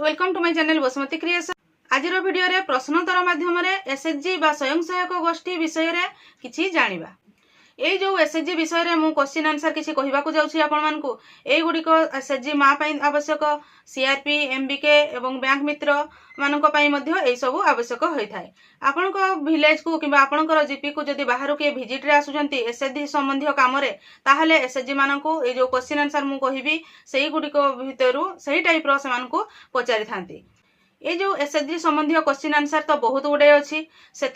Welcome to my channel Basumati creation. आज video रे प्रश्नोत्तर माध्यम एसएचजी बा स्वयं सहायक गोष्ठी विषय रे किछि जानिबा। ए जो एसएचजी विषय रे मु क्वेश्चन आंसर किछि कहिबा को जाउछि आपण मानकु। ए गुडी को एसएचजी मा पई आवश्यक, सीआरपी, एमबीके एवं बैंक मित्र मानको पई मध्ये ए सब आवश्यक होई थाए। आपण को विलेज को किबा आपण को जीपी को जदी बाहर के विजिट रे आसुचंती एसएचजी संबंधी काम रे, ताहले एसएचजी मानको ए जो क्वेश्चन आंसर मु कहिबी सेही गुडी को भितरु सेही टाइप रो से मानको पचारि थांती। ये जो एसएचजी संबंधी क्वेश्चन आंसर तो बहुत गुड़े अच्छी, से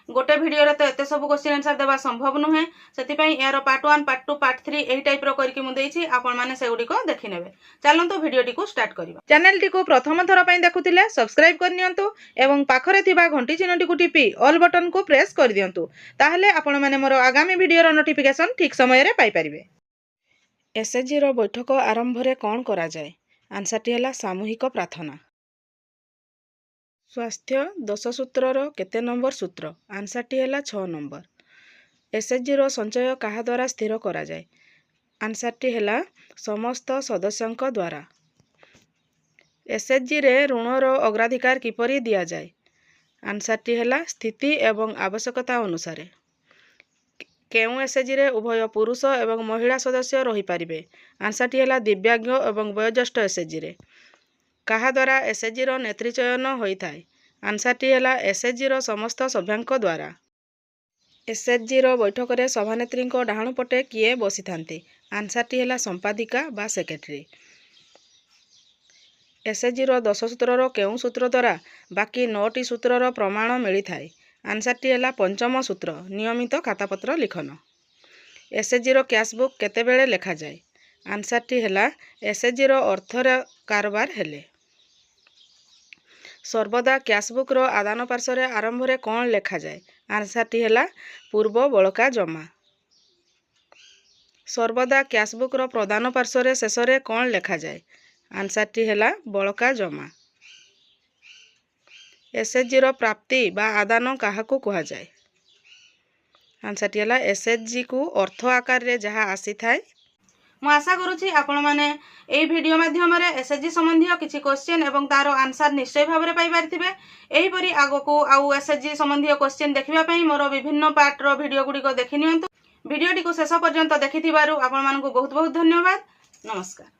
गोटे वीडियो रे तो एत सब क्वेश्चन आंसर देवा संभव नुहे। से यार पार्ट 1, पार्ट 2, पार्ट 3 यही टाइप करके मुझे आपण मैंने से गुड़िक देखी ने। चलतु वीडियोटी को स्टार्ट करवा। चैनल टी को प्रथम थर पर देखुले सब्सक्राइब करनियंतु एवं पाखरे थिबा घंटी चिन्हटी को टिपी ऑल बटन को प्रेस कर दियंतु, ताहले आपण माने मोर आगामी वीडियो रो नोटिफिकेशन ठीक समय रे पाई परिबे। एसएचजी रो बैठक आरंभ रे कोन करा जाय? आंसर टी हला सामूहिक प्रार्थना। स्वास्थ्य 10 सूत्रर केते नंबर सूत्र? आंसर टी हला 6 नंबर। एसएचजी रो संचय कहा द्वारा स्थिर करा जाय? आंसर टी हला समस्त सदस्यंक द्वारा। एसएचजी रे ऋण रो अग्राधिकार किपरि दिया जाय? आंसर टी हला स्थिति एवं आवश्यकता अनुसार। केउ एसएचजी रे उभय पुरुष एवं महिला सदस्य रही पारिबे? आंसर टी हला दिव्यांग एवं वयोज्येष्ठ एसएचजी रे। कहा द्वारा एसएचजी रो नेतृ चयन होई थाए? आंसर टी हला एसएचजी रो समस्त सभ्यांक द्वारा। एसएचजी रो बैठक रे सभानेत्री को डाहाण पटे किए बसी थांती? आंसर टी हला संपादिका बा सेक्रेटरी। एसएचजी रो 10 सूत्रर केउ सूत्र द्वारा बाकी 9टी सूत्रर प्रमाण मिली थाए? आंसर टी हला पंचम सूत्र, नियमित खातापत्र लिखन। एसएचजी रो कैशबुक केतेबेले लेखा जाए? आंसर टी हला एसएचजी रो अर्थर कारबार हेले। सर्वदा कैशबुक रो आदान पार्श्व आरंभ रे कौन लेखा जाए? आंसर टी हला पूर्व बळका जमा। सर्वदा कैशबुक रो प्रदान पार्श्व शेष रे कौन लेखा जाए? आंसर टी हला बळका जमा। एसएचजी रो प्राप्ति बा आदान काहाकू कहा जाए? आंसर टी हला एसएचजी को अर्थ आकार रे जहा आसी थाए। मु आशा करुछि आपण माने एई वीडियो माध्यम रे एसएचजी संबंधी किछि क्वेश्चन एवं तारो आंसर निश्चय भाव रे पाई पारिथिबे। एही परी आगो को आउ एसएचजी संबंधी क्वेश्चन देखिबा पई मोर विभिन्न पार्ट रो वीडियो गुडी को देखि नियंतु। वीडियोटी को शेष पर्यंत देखिथिबारु आपण मानकु बहुत बहुत धन्यवाद। नमस्कार।